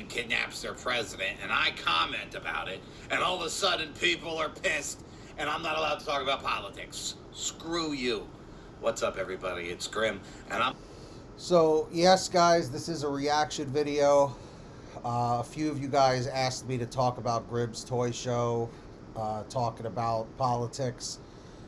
and kidnaps their president, and I comment about it, and all of a sudden people are pissed, and I'm not allowed to talk about politics. Screw you. What's up, everybody? It's Grim, and I'm... So, yes, guys, this is a reaction video. A few of you guys asked me to talk about Grim's toy show, talking about politics.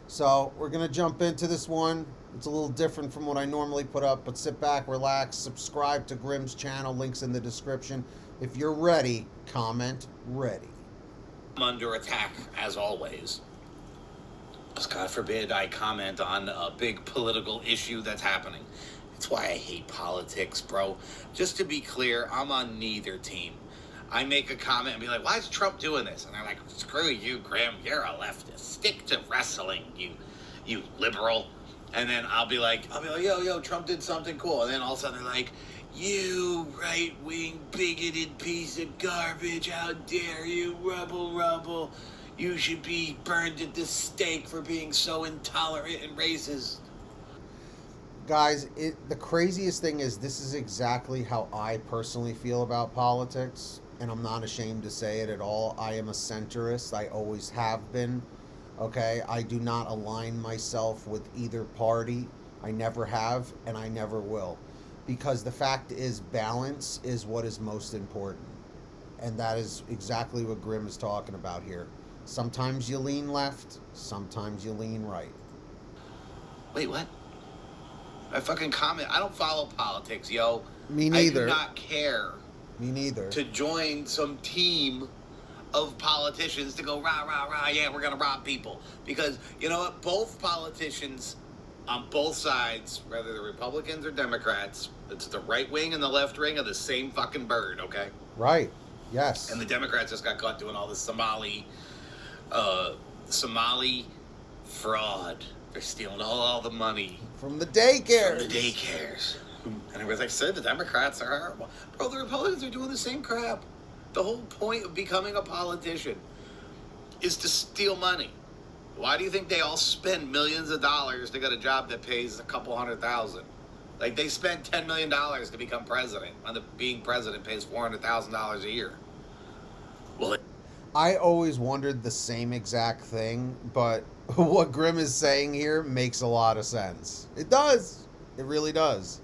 So, we're going to jump into this one. It's a little different from what I normally put up, but sit back, relax, subscribe to Grim's channel. Links in the description. If you're ready, comment ready. I'm under attack, as always. God forbid I comment on a big political issue that's happening. It's why I hate politics, bro. Just to be clear, I'm on neither team. I make a comment and be like, why is Trump doing this? And they're like, screw you, Grim. You're a leftist. Stick to wrestling, you liberal. And then I'll be like, yo, Trump did something cool. And then all of a sudden they're like, you right-wing bigoted piece of garbage. How dare you, rubble. You should be burned at the stake for being so intolerant and racist. Guys, the craziest thing is this is exactly how I personally feel about politics, and I'm not ashamed to say it at all. I am a centrist. I always have been, okay? I do not align myself with either party. I never have, and I never will. Because the fact is, balance is what is most important. And that is exactly what Grim is talking about here. Sometimes you lean left, sometimes you lean right. Wait, what? I fucking comment. I don't follow politics, yo. Me neither. I do not care. Me neither. To join some team of politicians to go rah, yeah, we're going to rob people. Because, you know what? Both politicians on both sides, whether they're Republicans or Democrats, it's the right wing and the left wing of the same fucking bird, okay? Right. Yes. And the Democrats just got caught doing all this Somali fraud. They're stealing all the money. From the daycares. From the daycares. And as I said, the Democrats are horrible. Bro, the Republicans are doing the same crap. The whole point of becoming a politician is to steal money. Why do you think they all spend millions of dollars to get a job that pays a couple $100,000? Like, they spend $10 million to become president, and being president pays $400,000 a year. Well, I always wondered the same exact thing, but what Grim is saying here makes a lot of sense. It does. It really does.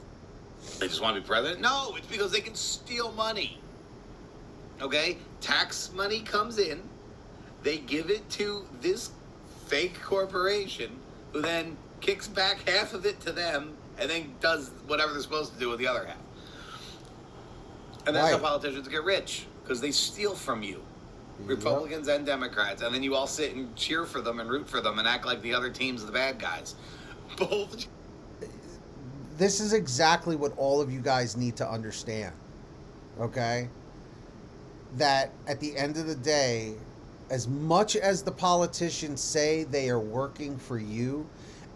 They just want to be president? No, it's because they can steal money. Okay? Tax money comes in. They give it to this fake corporation who then kicks back half of it to them and then does whatever they're supposed to do with the other half. And that's how politicians get rich, because they steal from you. Republicans and Democrats, and then you all sit and cheer for them and root for them and act like the other team's the bad guys. Both. This is exactly what all of you guys need to understand, okay? That at the end of the day, as much as the politicians say they are working for you,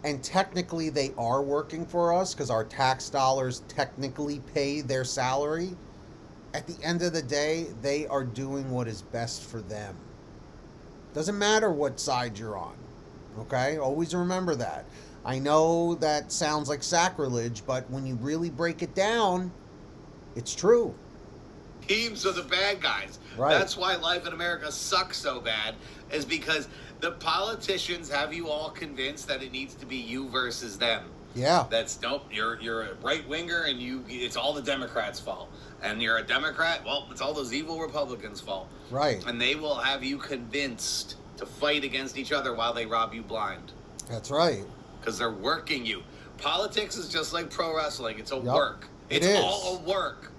and technically they are working for us because our tax dollars technically pay their salary, at the end of the day, they are doing what is best for them. Doesn't matter what side you're on, okay? Always remember that. I know that sounds like sacrilege, but when you really break it down, it's true. Teams are the bad guys. Right. That's why life in America sucks so bad, is because the politicians have you all convinced that it needs to be you versus them. Yeah. That's nope. You're a right winger, and it's all the Democrats' fault. And you're a Democrat. Well, it's all those evil Republicans' fault. Right. And they will have you convinced to fight against each other while they rob you blind. That's right. Because they're working you. Politics is just like pro wrestling. It's a work. It's all a work.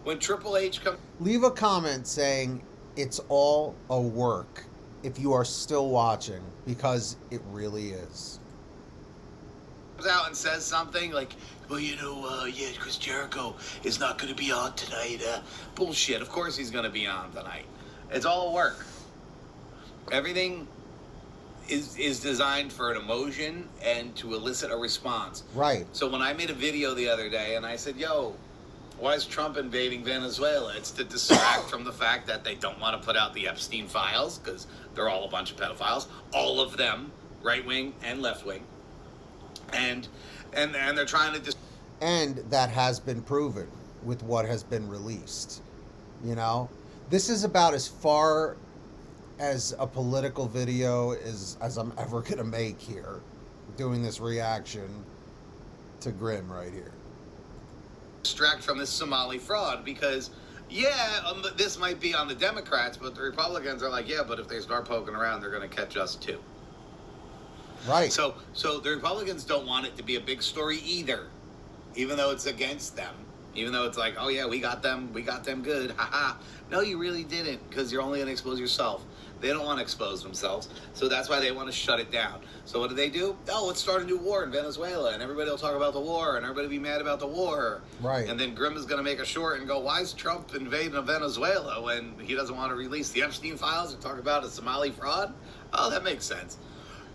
When Triple H comes, leave a comment saying it's all a work if you are still watching, because it really is. Out and says something like, well, Chris Jericho is not going to be on tonight. Bullshit. Of course he's going to be on tonight. It's all work. Everything is designed for an emotion and to elicit a response. Right. So when I made a video the other day and I said, yo, why is Trump invading Venezuela? It's to distract from the fact that they don't want to put out the Epstein files because they're all a bunch of pedophiles. All of them, right wing and left wing. And they're trying to and that has been proven with what has been released. You know, this is about as far as a political video as I'm ever gonna make here, doing this reaction to Grimm right here. Distract from this Somali fraud because, yeah, this might be on the Democrats, but the Republicans are like, yeah, but if they start poking around, they're going to catch us too. Right. So the Republicans don't want it to be a big story either, even though it's against them. Even though it's like, oh yeah, we got them good, haha. No, you really didn't, because you're only going to expose yourself. They don't want to expose themselves, so that's why they want to shut it down. So what do? Oh, let's start a new war in Venezuela, and everybody will talk about the war, and everybody will be mad about the war. Right. And then Grimm is going to make a short and go, why is Trump invading Venezuela when he doesn't want to release the Epstein files and talk about a Somali fraud? Oh, that makes sense.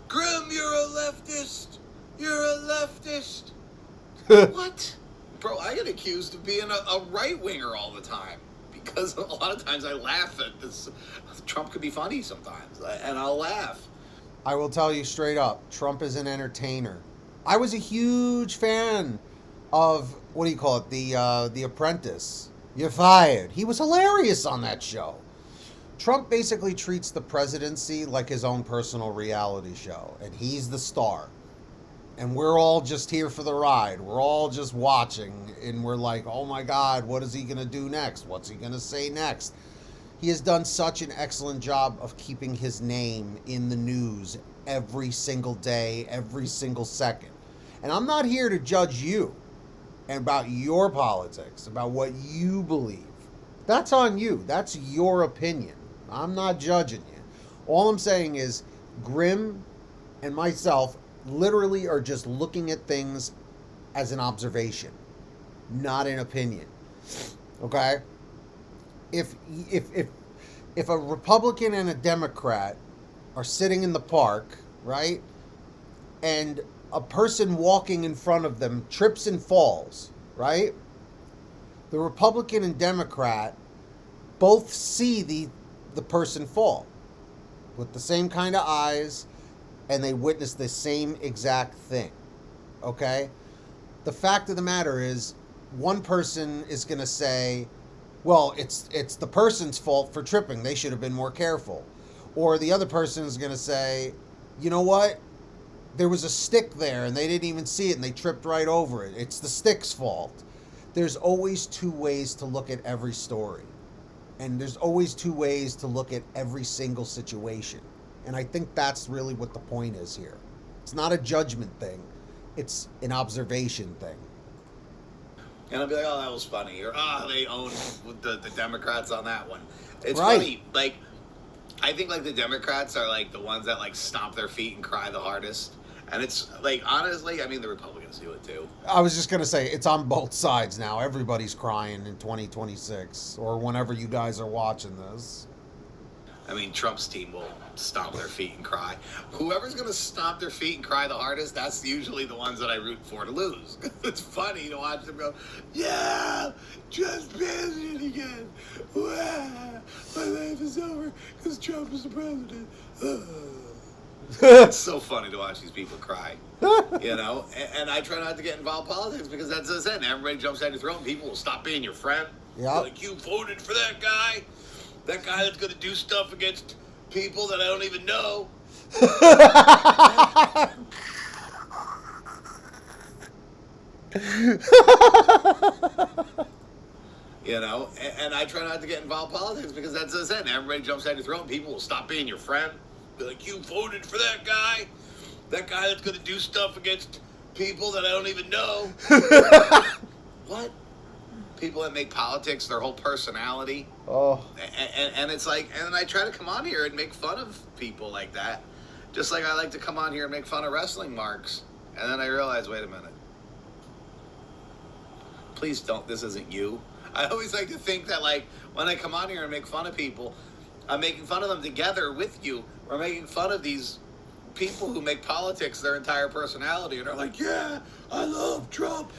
Grimm, you're a leftist. You're a leftist. What? Bro, I get accused of being a right-winger all the time. Because a lot of times I laugh at this. Trump could be funny sometimes, and I'll laugh. I will tell you straight up, Trump is an entertainer. I was a huge fan of, what do you call it, The Apprentice. You're fired. He was hilarious on that show. Trump basically treats the presidency like his own personal reality show, and he's the star. And we're all just here for the ride. We're all just watching, and we're like, oh my God, what is he going to do next? What's he going to say next? He has done such an excellent job of keeping his name in the news every single day, every single second. And I'm not here to judge you and about your politics, about what you believe. That's on you. That's your opinion. I'm not judging you. All I'm saying is Grimm and myself literally are just looking at things as an observation, not an opinion. Okay? If a Republican and a Democrat are sitting in the park, right? And a person walking in front of them trips and falls, right? The Republican and Democrat both see the person fall with the same kind of eyes, and they witness the same exact thing. Okay? The fact of the matter is, one person is going to say, well, it's the person's fault for tripping. They should have been more careful. Or the other person is going to say, you know what? There was a stick there and they didn't even see it and they tripped right over it. It's the stick's fault. There's always two ways to look at every story. And there's always two ways to look at every single situation. And I think that's really what the point is here. It's not a judgment thing. It's an observation thing. And I'll be like, oh, that was funny. Or, they own the Democrats on that one. It's right. Funny. Like, I think, like, the Democrats are, like, the ones that, like, stomp their feet and cry the hardest. And it's, like, honestly, I mean, the Republicans do it, too. I was just going to say, it's on both sides now. Everybody's crying in 2026 or whenever you guys are watching this. I mean, Trump's team will stomp their feet and cry. Whoever's going to stomp their feet and cry the hardest, that's usually the ones that I root for to lose. It's funny to watch them go, yeah, just president again. Wow, my life is over because Trump is the president. It's so funny to watch these people cry, you know? And I try not to get involved in politics because that's what I said. Everybody jumps down your throat and people will stop being your friend. Yep. Like, you voted for that guy? That guy that's going to do stuff against people that I don't even know. You know, and I try not to get involved in politics because that's what I said. Everybody jumps down your throat and people will stop being your friend. Be like, you voted for that guy? That guy that's going to do stuff against people that I don't even know? What? People that make politics their whole personality. Oh. And it's like, and I try to come on here and make fun of people like that. Just like I like to come on here and make fun of wrestling marks. And then I realize, wait a minute. Please don't, this isn't you. I always like to think that, like, when I come on here and make fun of people, I'm making fun of them together with you. We're making fun of these people who make politics their entire personality and are like, yeah, I love Trump.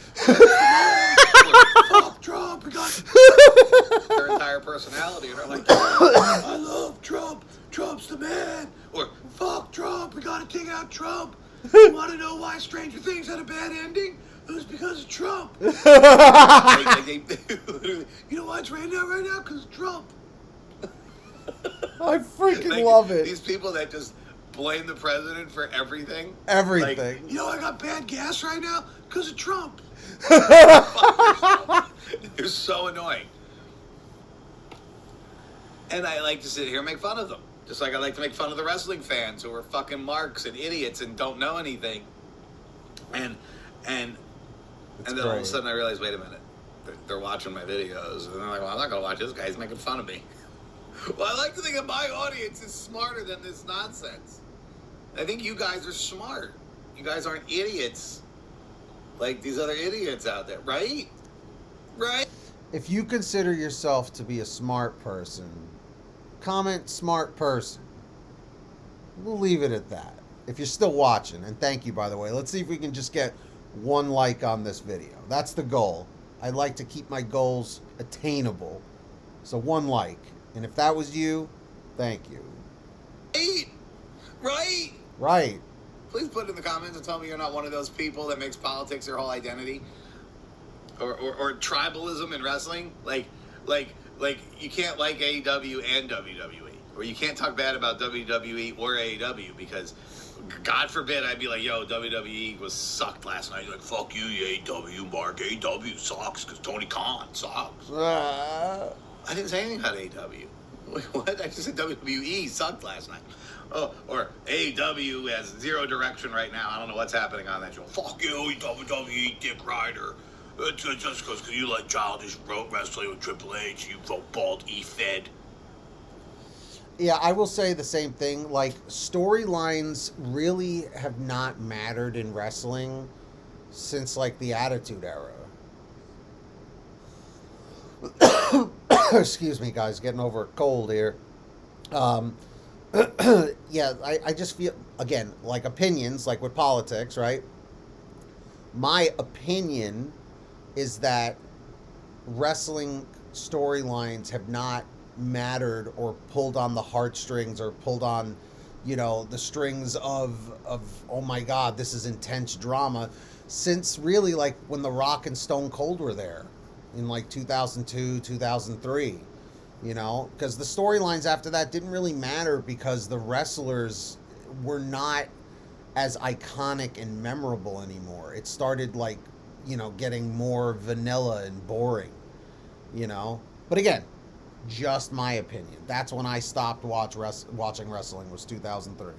Fuck Trump. We got their entire personality and are like, yeah, I love Trump. Trump's the man. Or fuck Trump. We gotta take out Trump. You want to know why Stranger Things had a bad ending? It was because of Trump. You You know why it's raining out right now? Because Trump. I freaking love it. These people that just blame the president for everything. Everything. Like, you know, I got bad gas right now because of Trump. They're so annoying. And I like to sit here and make fun of them. Just like I like to make fun of the wrestling fans who are fucking marks and idiots and don't know anything. And then all of a sudden I realize, wait a minute. They're watching my videos. And they're like, well, I'm not going to watch this guy. He's making fun of me. Well, I like to think that my audience is smarter than this nonsense. I think you guys are smart. You guys aren't idiots like these other idiots out there, right? Right? If you consider yourself to be a smart person, comment smart person. We'll leave it at that. If you're still watching, and thank you, by the way. Let's see if we can just get 1 like on this video. That's the goal. I like to keep my goals attainable. So 1 like. And if that was you, thank you. Right? Right. Please put it in the comments and tell me you're not one of those people that makes politics their whole identity. Or tribalism in wrestling. Like you can't like AEW and WWE. Or you can't talk bad about WWE or AEW because, God forbid, I'd be like, yo, WWE was sucked last night. You're like, fuck you, AEW, Mark. AEW sucks because Tony Khan sucks. I didn't say anything about AEW. What? I just said WWE sucked last night. Oh, or AEW has 0 direction right now. I don't know what's happening on that show. Fuck you, WWE, Dick Ryder. It's just because you like childish wrestling with Triple H, you bald E-Fed. Yeah, I will say the same thing. Like, storylines really have not mattered in wrestling since, like, the Attitude Era. Excuse me, guys, getting over a cold here. Yeah, I just feel, again, like opinions, like with politics, right? My opinion is that wrestling storylines have not mattered or pulled on the heartstrings or pulled on, the strings of oh my God, this is intense drama since really like when The Rock and Stone Cold were there in like 2002, 2003, because the storylines after that didn't really matter because the wrestlers were not as iconic and memorable anymore. It started like, getting more vanilla and boring, But again, just my opinion. That's when I stopped watching wrestling was 2003.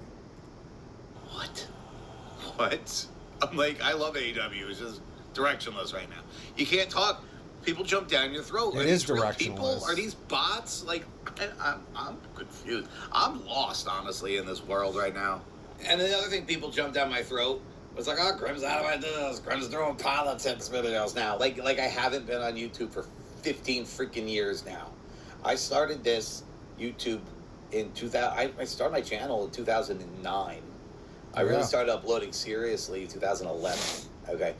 What? I'm like, I love AEW. It's just directionless right now. You can't talk. People jump down your throat. It is directionless. People? Are these bots? Like, I'm confused. I'm lost, honestly, in this world right now. And the other thing, people jump down my throat. It's like, oh, Grim's out of ideas. Grim's doing politics videos now. Like I haven't been on YouTube for 15 freaking years now. I started this YouTube in 2000. I started my channel in 2009. I really started uploading seriously in 2011. Okay.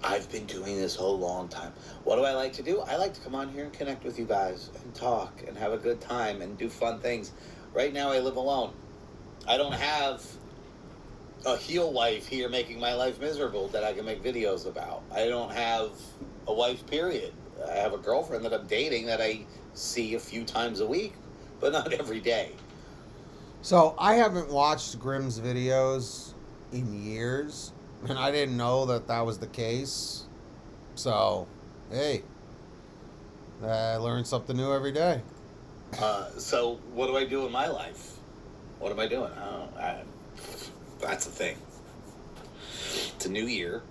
I've been doing this a long time. What do I like to do? I like to come on here and connect with you guys and talk and have a good time and do fun things. Right now, I live alone. I don't have a heel wife here making my life miserable that I can make videos about. I don't have a wife, period. I have a girlfriend that I'm dating that I see a few times a week, but not every day. So I haven't watched Grimm's videos in years, and I didn't know that was the case. So, hey, I learn something new every day. So what do I do in my life? What am I doing? That's the thing. It's a new year.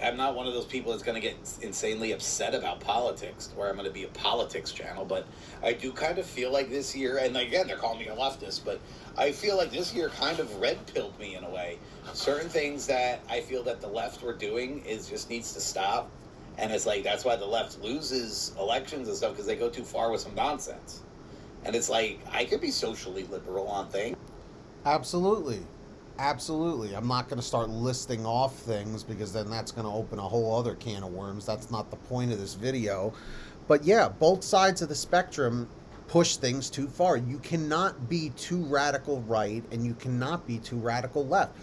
I'm not one of those people that's going to get insanely upset about politics, or I'm going to be a politics channel, but I do kind of feel like this year, and again, they're calling me a leftist, but I feel like this year kind of red-pilled me in a way. Certain things that I feel that the left were doing just needs to stop, and it's like, that's why the left loses elections and stuff, because they go too far with some nonsense. And it's like, I could be socially liberal on things. Absolutely. Absolutely. I'm not going to start listing off things because then that's going to open a whole other can of worms. That's not the point of this video. But yeah, both sides of the spectrum push things too far. You cannot be too radical right and you cannot be too radical left.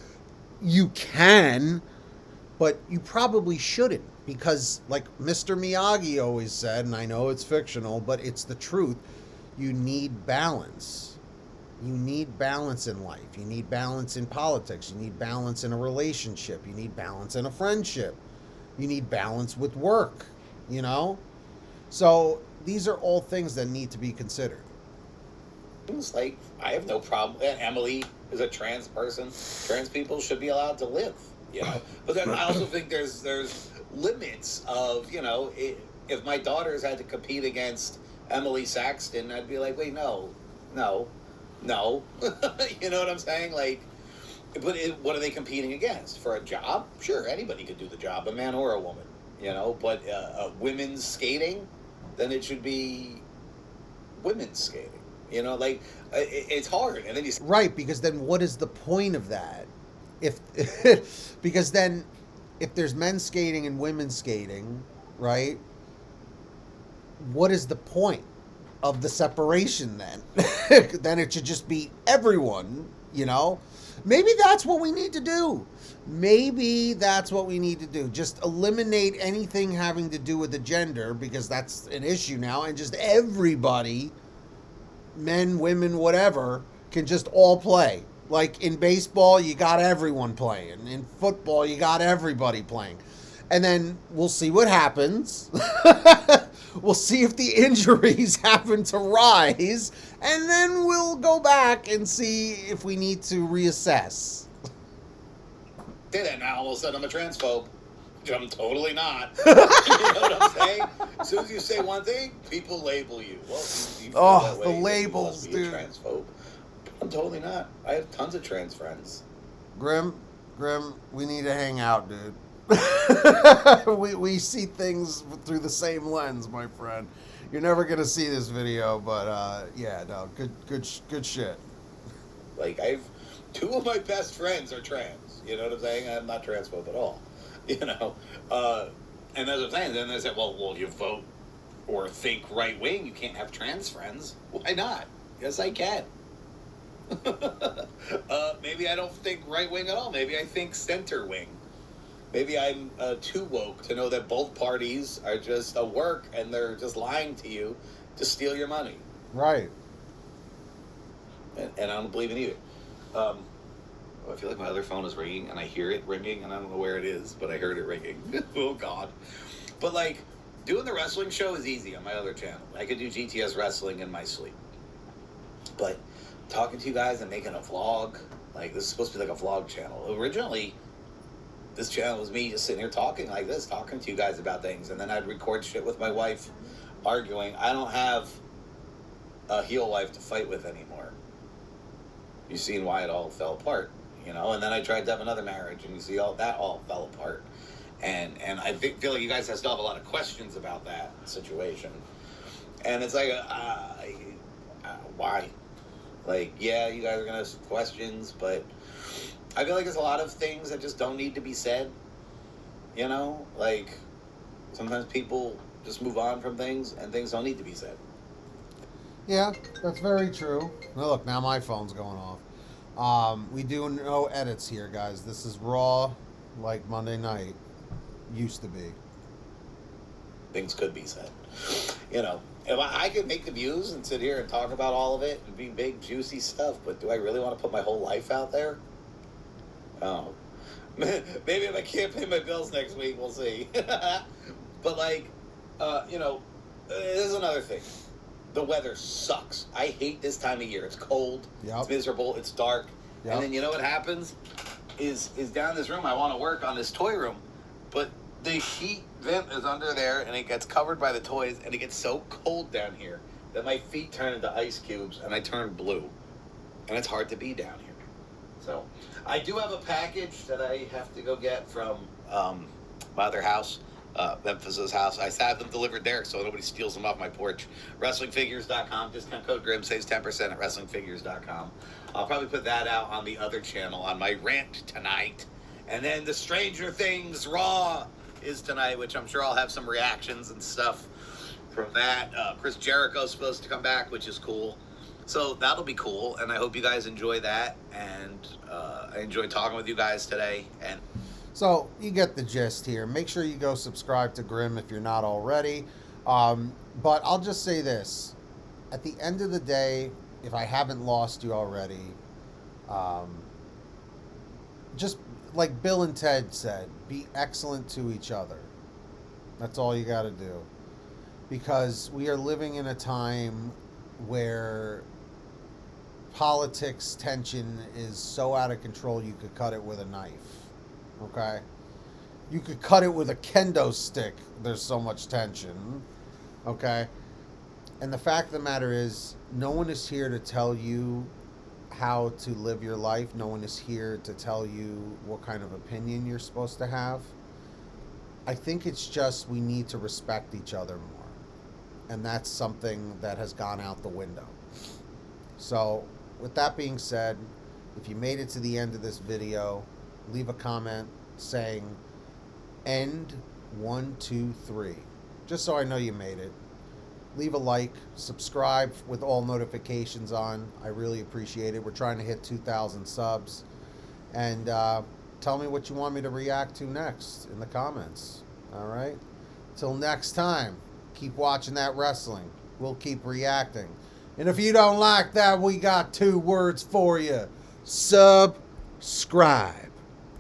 You can, but you probably shouldn't. Because, like Mr. Miyagi always said, and I know it's fictional, but it's the truth, you need balance. You need balance in life. You need balance in politics. You need balance in a relationship. You need balance in a friendship. You need balance with work, you know? So these are all things that need to be considered. It's like, I have no problem. Emily is a trans person. Trans people should be allowed to live, you know? But then I also think there's limits of, you know, if my daughters had to compete against Emily Saxton, I'd be like, wait, no. You know what I'm saying? Like, but what are they competing against? For a job? Sure, anybody could do the job, a man or a woman, you know? But women's skating, then it should be women's skating. You know, like, it's hard. And then you... Right, because then what is the point of that? If because then if there's men's skating and women's skating, right? What is the point of the separation then? Then it should just be everyone, you know? Maybe that's what we need to do. Maybe that's what we need to do. Just eliminate anything having to do with the gender, because that's an issue now, and just everybody, men, women, whatever, can just all play. Like in baseball, you got everyone playing. In football, you got everybody playing. And then we'll see what happens. We'll see if the injuries happen to rise. And then we'll go back and see if we need to reassess. Say that now, all of a sudden I'm a transphobe. I'm totally not. You know what I'm saying? As soon as you say one thing, people label you. Well, you feel that way, the labels, you must be dude. a transphobe. I'm totally not. I have tons of trans friends. Grim, we need to hang out, dude. we see things through the same lens, my friend. You're never gonna see this video, but yeah, no, good shit. Like, two of my best friends are trans. You know what I'm saying? I'm not transphobe at all. You know, and as I'm saying, then they said, well, you vote or think right wing, you can't have trans friends. Why not? Yes, I can. Maybe I don't think right wing at all. Maybe I think center wing. Maybe I'm too woke to know that both parties are just a work and they're just lying to you to steal your money. Right. And I don't believe in either. I feel like my other phone is ringing, and I hear it ringing, and I don't know where it is, but I heard it ringing. Oh, God. But, like, doing the wrestling show is easy on my other channel. I could do GTS wrestling in my sleep. But talking to you guys and making a vlog, like, this is supposed to be like a vlog channel. Originally, this channel was me just sitting here talking like this, talking to you guys about things, and then I'd record shit with my wife, arguing. I don't have a heel wife to fight with anymore. You've seen why it all fell apart. You know, and then I tried to have another marriage, and you see all that all fell apart. And I feel like you guys still have a lot of questions about that situation. And it's like, why? Like, yeah, you guys are going to have questions, but I feel like there's a lot of things that just don't need to be said. You know, like, sometimes people just move on from things, and things don't need to be said. Yeah, that's very true. Now look, now my phone's going off. We do no edits here, guys. This is raw, like Monday night used to be. Things could be said. You know, if I could make the views and sit here and talk about all of it and be big, juicy stuff, but do I really want to put my whole life out there? Oh. Maybe if I can't pay my bills next week, we'll see. But, like, you know, there's another thing. The weather sucks. I hate this time of year. It's cold. Yep. It's miserable. It's dark. Yep. And then you know what happens? Is down in this room, I want to work on this toy room, but the heat vent is under there, and it gets covered by the toys, and it gets so cold down here that my feet turn into ice cubes, and I turn blue. And it's hard to be down here. So I do have a package that I have to go get from my other house. Memphis's house. I have them delivered there so nobody steals them off my porch. WrestlingFigures.com. Discount code Grim saves 10% at WrestlingFigures.com. I'll probably put that out on the other channel on my rant tonight. And then the Stranger Things Raw is tonight, which I'm sure I'll have some reactions and stuff from that. Chris Jericho's supposed to come back, which is cool. So that'll be cool, and I hope you guys enjoy that. And I enjoyed talking with you guys today. And So you get the gist here. Make sure you go subscribe to Grim if you're not already. But I'll just say this. At the end of the day, if I haven't lost you already, just like Bill and Ted said, be excellent to each other. That's all you got to do. Because we are living in a time where politics tension is so out of control you could cut it with a knife. Okay? You could cut it with a kendo stick. There's so much tension. Okay? And the fact of the matter is, no one is here to tell you how to live your life. No one is here to tell you what kind of opinion you're supposed to have. I think it's just we need to respect each other more. And that's something that has gone out the window. So, with that being said, if you made it to the end of this video, leave a comment saying end 1, 2, 3. Just so I know you made it. Leave a like, subscribe with all notifications on. I really appreciate it. We're trying to hit 2,000 subs. And tell me what you want me to react to next in the comments. All right? Till next time, keep watching that wrestling. We'll keep reacting. And if you don't like that, we got 2 words for you. Subscribe.